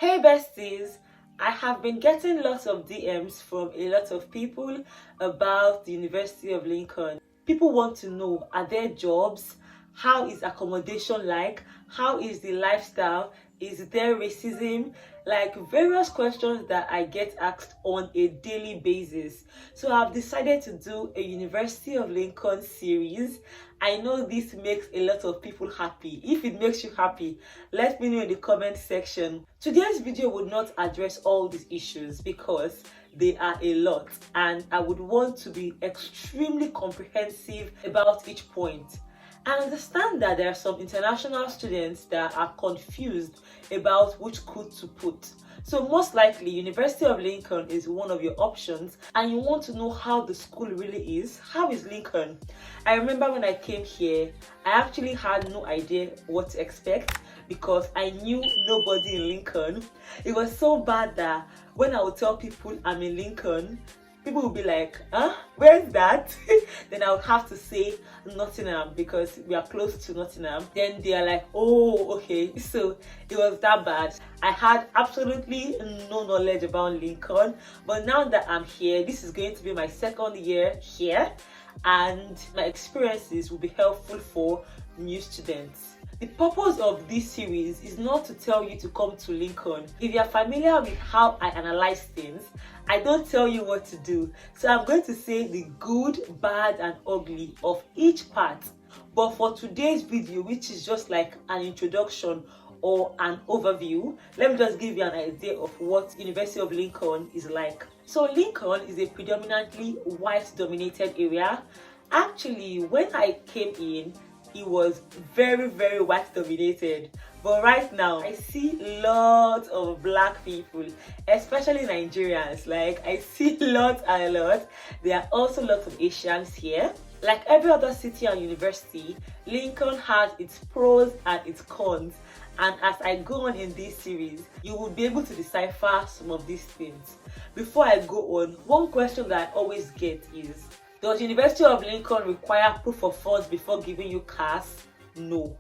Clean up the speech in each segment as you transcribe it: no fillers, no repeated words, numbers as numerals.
Hey besties, I have been getting lots of DMs from a lot of people about the University of Lincoln. People want to know, are there jobs? How is accommodation like? How is the lifestyle? Is there racism? Like various questions that I get asked on a daily basis. So I've decided to do a University of Lincoln series. I know this makes a lot of people happy. If it makes you happy, let me know in the comment section. Today's video would not address all these issues because they are a lot and I would want to be extremely comprehensive about each point. I understand that there are some international students that are confused about which school to put. So most likely University of Lincoln is one of your options and you want to know how the school really is. How is Lincoln? I remember when I came here, I actually had no idea what to expect because I knew nobody in Lincoln. It was so bad that when I would tell people I'm in Lincoln, people would be like, huh? Where's that? Then I would have to say Nottingham because we are close to Nottingham. Then they are like, oh, okay. So it was that bad. I had absolutely no knowledge about Lincoln. But now that I'm here, this is going to be my second year here. And my experiences will be helpful for new students. The purpose of this series is not to tell you to come to Lincoln. If you're familiar with how I analyze things, I don't tell you what to do. So I'm going to say the good, bad and ugly of each part. But for today's video, which is just like an introduction or an overview, let me just give you an idea of what University of Lincoln is like. So Lincoln is a predominantly white dominated area. Actually, when I came in, it was very white dominated, but right now I see lots of black people, especially Nigerians. Like I see lots and lots. There are also lots of Asians here. Like every other city and university, Lincoln has its pros and its cons, and as I go on in this series, you will be able to decipher some of these things. Before I go on, one question that I always get is, does University of Lincoln require proof of funds before giving you CAS? No.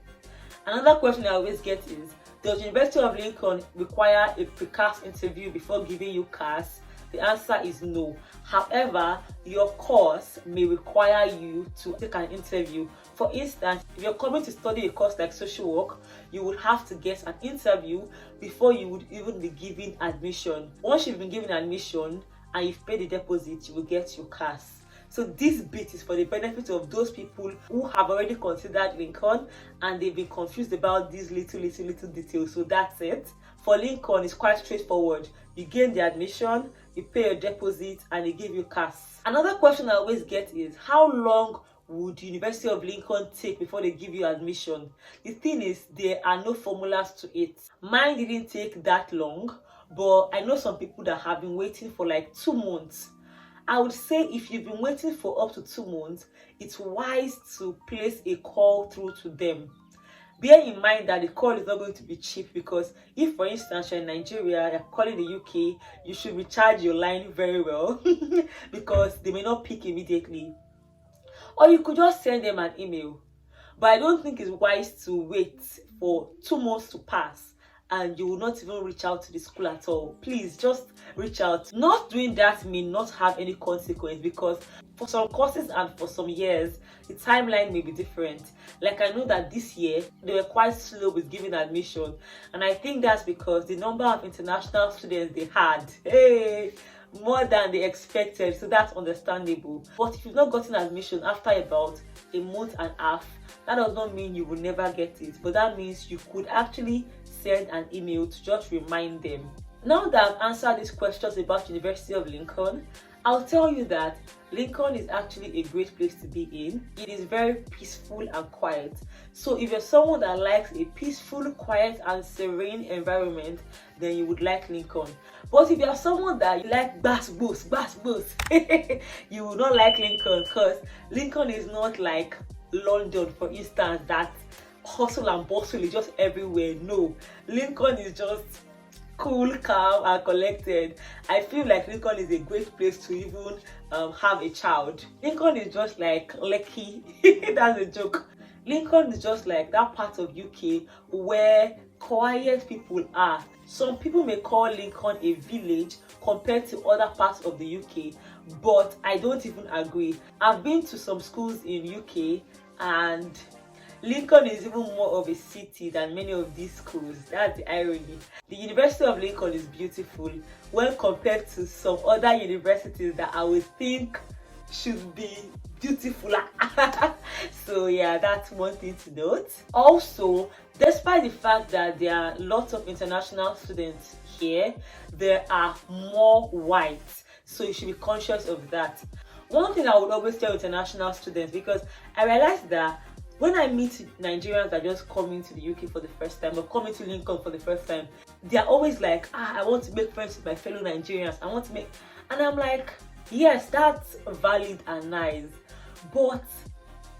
Another question I always get is, does University of Lincoln require a pre-CAS interview before giving you CAS? The answer is no. However, your course may require you to take an interview. For instance, if you're coming to study a course like social work, you would have to get an interview before you would even be given admission. Once you've been given admission and you've paid the deposit, you will get your CAS. So this bit is for the benefit of those people who have already considered Lincoln and they've been confused about these little details. So that's it. For Lincoln, it's quite straightforward. You gain the admission, you pay your deposit, and they give you CAS. Another question I always get is, how long would University of Lincoln take before they give you admission? The thing is, there are no formulas to it. Mine didn't take that long, but I know some people that have been waiting for like 2 months. I would say if you've been waiting for up to 2 months, it's wise to place a call through to them. Bear in mind that the call is not going to be cheap, because if, for instance, you're in Nigeria, you're calling the UK, you should recharge your line very well because they may not pick immediately. Or you could just send them an email. But I don't think it's wise to wait for 2 months to pass and you will not even reach out to the school at all. Please just reach out. Not doing that may not have any consequence, because for some courses and for some years, the timeline may be different. Like I know that this year, they were quite slow with giving admission. And I think that's because the number of international students they had, hey, more than they expected. So that's understandable. But if you've not gotten admission after about a month and a half, that does not mean you will never get it. But that means you could actually send an email to just remind them. Now that I've answered these questions about University of Lincoln, I'll tell you that Lincoln is actually a great place to be in. It is very peaceful and quiet. So if you're someone that likes a peaceful, quiet and serene environment, then you would like Lincoln. But if you're someone that you like bass boost, you will not like Lincoln, because Lincoln is not like London, for instance, that hustle and bustle is just everywhere. No, Lincoln is just cool, calm and collected. I feel like Lincoln is a great place to even have a child. Lincoln is just like Lekki. That's a joke. Lincoln is just like that part of UK where quiet people are. Some people may call Lincoln a village compared to other parts of the UK, but I don't even agree. I've been to some schools in UK and Lincoln is even more of a city than many of these schools. That's the irony. The University of Lincoln is beautiful when compared to some other universities that I would think should be beautiful. So yeah, that's one thing to note. Also, despite the fact that there are lots of international students here, there are more whites, so you should be conscious of that. One thing I would always tell international students, because I realized that when I meet Nigerians that are just coming to the UK for the first time or coming to Lincoln for the first time, they're always like, I want to make friends with my fellow Nigerians. And I'm like, yes, that's valid and nice, but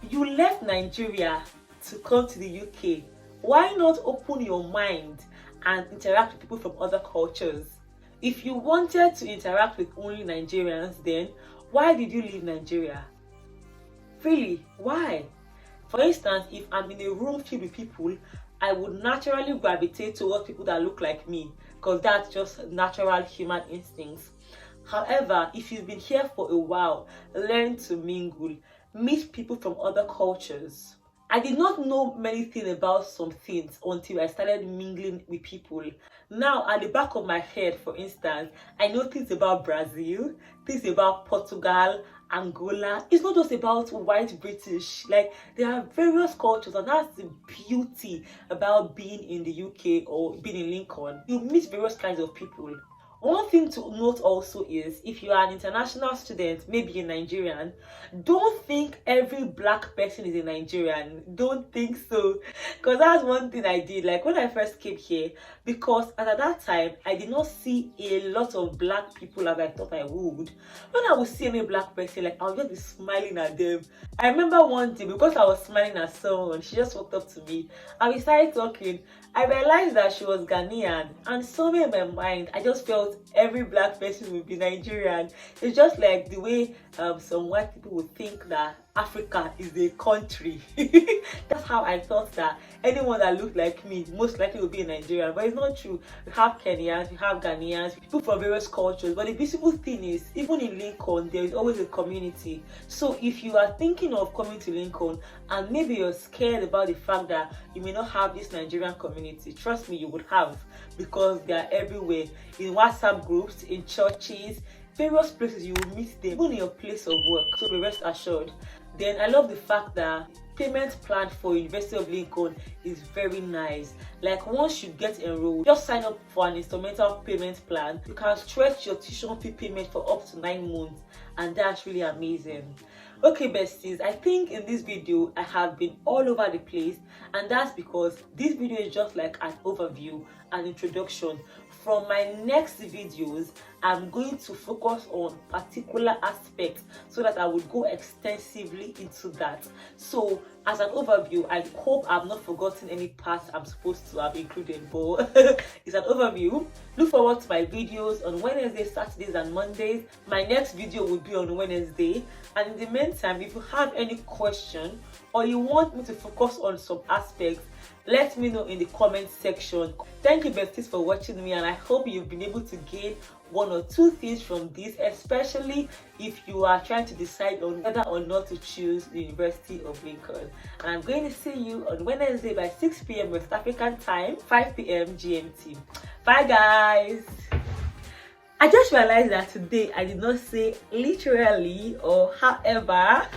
you left Nigeria to come to the UK. Why not open your mind and interact with people from other cultures? If you wanted to interact with only Nigerians, then why did you leave Nigeria? Really, why? For instance, if I'm in a room filled with people, I would naturally gravitate towards people that look like me, because that's just natural human instincts. However, if you've been here for a while, learn to mingle, meet people from other cultures. I did not know many things about some things until I started mingling with people. Now, at the back of my head, for instance, I know things about Brazil, things about Portugal, Angola. It's not just about white British. Like, there are various cultures, and that's the beauty about being in the UK or being in Lincoln. You meet various kinds of people. One thing to note also is, if you are an international student, maybe a Nigerian, don't think every black person is a Nigerian. Don't think so. Because that's one thing I did, like when I first came here, because at that time, I did not see a lot of black people as I thought I would. When I would see any black person, like I would just be smiling at them. I remember one day, because I was smiling at someone, she just walked up to me and we started talking. I realized that she was Ghanaian, and somewhere in my mind, I just felt every black person would be Nigerian. It's just like the way some white people would think that Africa is a country. That's how I thought that anyone that looked like me most likely would be a Nigerian, but it's not true. We have Kenyans, we have Ghanaians, people from various cultures, but the beautiful thing is, even in Lincoln, there is always a community. So if you are thinking of coming to Lincoln and maybe you're scared about the fact that you may not have this Nigerian community, trust me, you would have, because they are everywhere. In WhatsApp groups, in churches, various places you will meet them, even in your place of work, so be rest assured. Then I love the fact that payment plan for University of Lincoln is very nice. Like once you get enrolled, just sign up for an instrumental payment plan. You can stretch your tuition fee payment for up to 9 months, and that's really amazing. Okay besties, I think in this video I have been all over the place, and that's because this video is just like an overview, an introduction. From my next videos, I'm going to focus on particular aspects so that I would go extensively into that. So as an overview, I hope I've not forgotten any parts I'm supposed to have included, but it's an overview. Look forward to my videos on Wednesdays, Saturdays and Mondays. My next video will be on Wednesday, and in the meantime, if you have any question or you want me to focus on some aspects, let me know in the comment section. Thank you besties for watching me, and I hope you've been able to gain 1 or 2 things from this, especially if you are trying to decide on whether or not to choose the University of Lincoln. And I'm going to see you on Wednesday by 6 p.m. West African time, 5 p.m. GMT. Bye guys! I just realized that today I did not say literally or however.